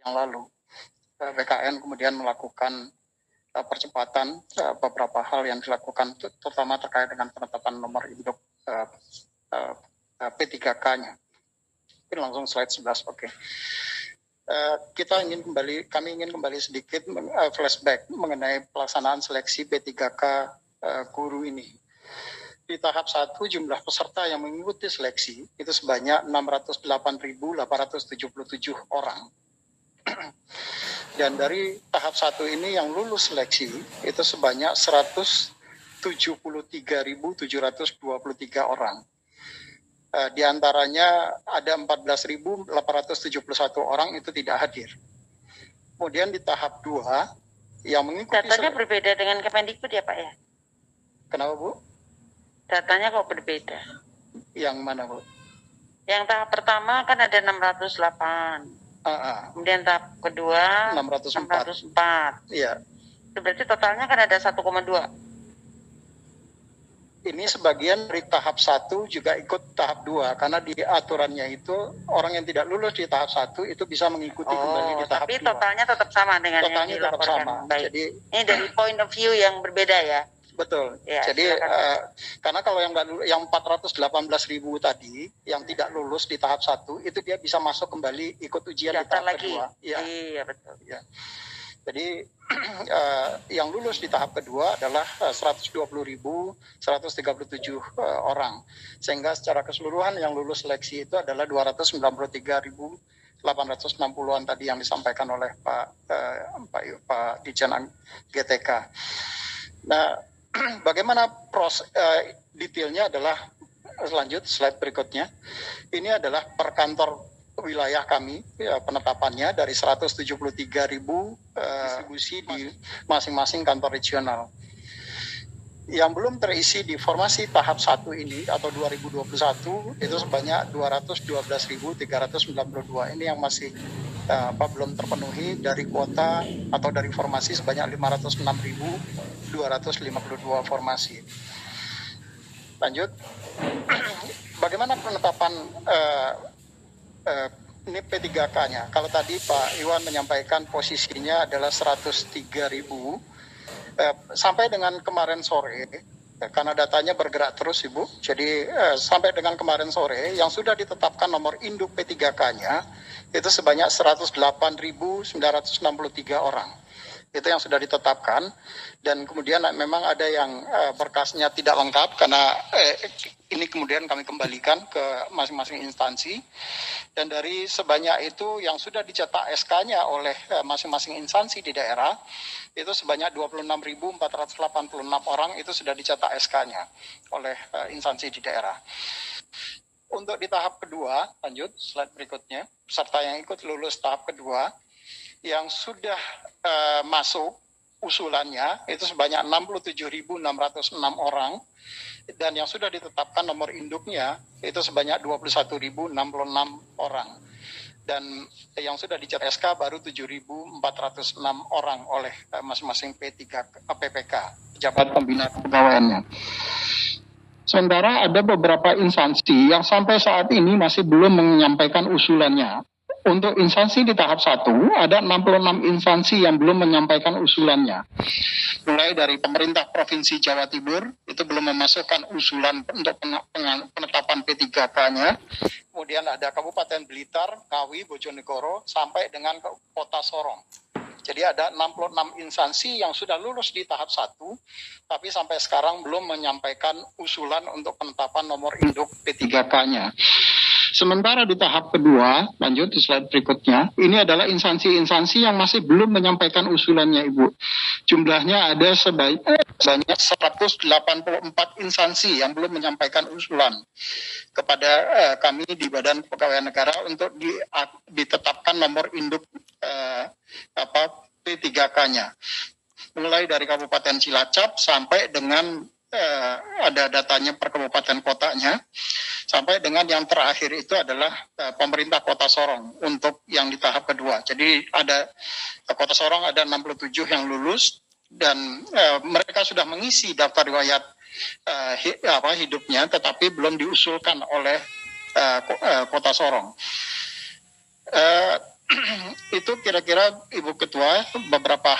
yang lalu. BKN kemudian melakukan percepatan beberapa hal yang dilakukan, terutama terkait dengan penetapan nomor induk P3K-nya. Mungkin langsung slide 11, oke. Kami ingin kembali sedikit flashback mengenai pelaksanaan seleksi P3K guru ini. Di tahap 1 jumlah peserta yang mengikuti seleksi itu sebanyak 608.877 orang. Dan dari tahap 1 ini yang lulus seleksi itu sebanyak 173.723 orang. Di antaranya ada 14.871 orang itu tidak hadir. Kemudian di tahap 2 yang mengikuti... Datanya berbeda dengan Kemendikbud ya Pak ya? Kenapa Bu? Datanya kok berbeda. Yang mana Bu? Yang tahap pertama kan ada 608. Kemudian tahap kedua 604. Iya. Itu berarti totalnya kan ada 1,2. Ini sebagian dari tahap 1 juga ikut tahap 2 karena di aturannya itu orang yang tidak lulus di tahap 1 itu bisa mengikuti kembali di tahap 2. Tapi totalnya tetap sama dengan totalnya yang dilaporkan. Tetap sama. Baik. Jadi ini dari point of view yang berbeda ya. Betul. Ya, jadi karena kalau yang 418.000 tadi yang tidak lulus di tahap 1 itu dia bisa masuk kembali ikut ujian di tahap kedua. Ya. Iya betul. Ya. Jadi yang lulus di tahap kedua adalah 120.137 orang. Sehingga secara keseluruhan yang lulus seleksi itu adalah 293.860-an tadi yang disampaikan oleh Pak Dirjen GTK. Nah, bagaimana detailnya adalah lanjut slide berikutnya. Ini adalah per kantor wilayah kami penetapannya dari 173.000 distribusi di masing-masing kantor regional. Yang belum terisi di formasi tahap 1 ini atau 2021 itu sebanyak 212.392. Ini yang masih belum terpenuhi dari kuota atau dari formasi sebanyak 506.252 formasi. Lanjut. Bagaimana penetapan ini P3K-nya? Kalau tadi Pak Iwan menyampaikan posisinya adalah 103.000. Sampai dengan kemarin sore, karena datanya bergerak terus Ibu, jadi sampai dengan kemarin sore yang sudah ditetapkan nomor induk P3K-nya itu sebanyak 108.963 orang. Itu yang sudah ditetapkan, dan kemudian memang ada yang berkasnya tidak lengkap karena ini kemudian kami kembalikan ke masing-masing instansi, dan dari sebanyak itu yang sudah dicetak SK-nya oleh masing-masing instansi di daerah itu sebanyak 26.486 orang itu sudah dicetak SK-nya oleh instansi di daerah. Untuk di tahap kedua, lanjut slide berikutnya, peserta yang ikut lulus tahap kedua yang sudah masuk usulannya itu sebanyak 67.606 orang, dan yang sudah ditetapkan nomor induknya itu sebanyak 21.066 orang, dan yang sudah dicetak SK baru 7.406 orang oleh masing-masing PPK, pejabat pembina kepegawaiannya. Sementara ada beberapa instansi yang sampai saat ini masih belum menyampaikan usulannya. Untuk instansi di tahap 1, ada 66 instansi yang belum menyampaikan usulannya. Mulai dari pemerintah Provinsi Jawa Timur, itu belum memasukkan usulan untuk penetapan P3K-nya. Kemudian ada Kabupaten Blitar, Ngawi, Bojonegoro, sampai dengan Kota Sorong. Jadi ada 66 instansi yang sudah lulus di tahap 1, tapi sampai sekarang belum menyampaikan usulan untuk penetapan nomor induk P3K-nya. Sementara di tahap kedua, lanjut di slide berikutnya, ini adalah instansi-instansi yang masih belum menyampaikan usulannya, Ibu. Jumlahnya ada sebanyak 184 instansi yang belum menyampaikan usulan kepada kami di Badan Kepegawaian Negara untuk ditetapkan nomor induk P3K-nya. Mulai dari Kabupaten Cilacap sampai dengan ada datanya per kabupaten kotanya, sampai dengan yang terakhir itu adalah pemerintah Kota Sorong untuk yang di tahap kedua. Jadi ada Kota Sorong ada 67 yang lulus, dan mereka sudah mengisi daftar riwayat hidupnya, tetapi belum diusulkan oleh Kota Sorong. itu kira-kira Ibu Ketua beberapa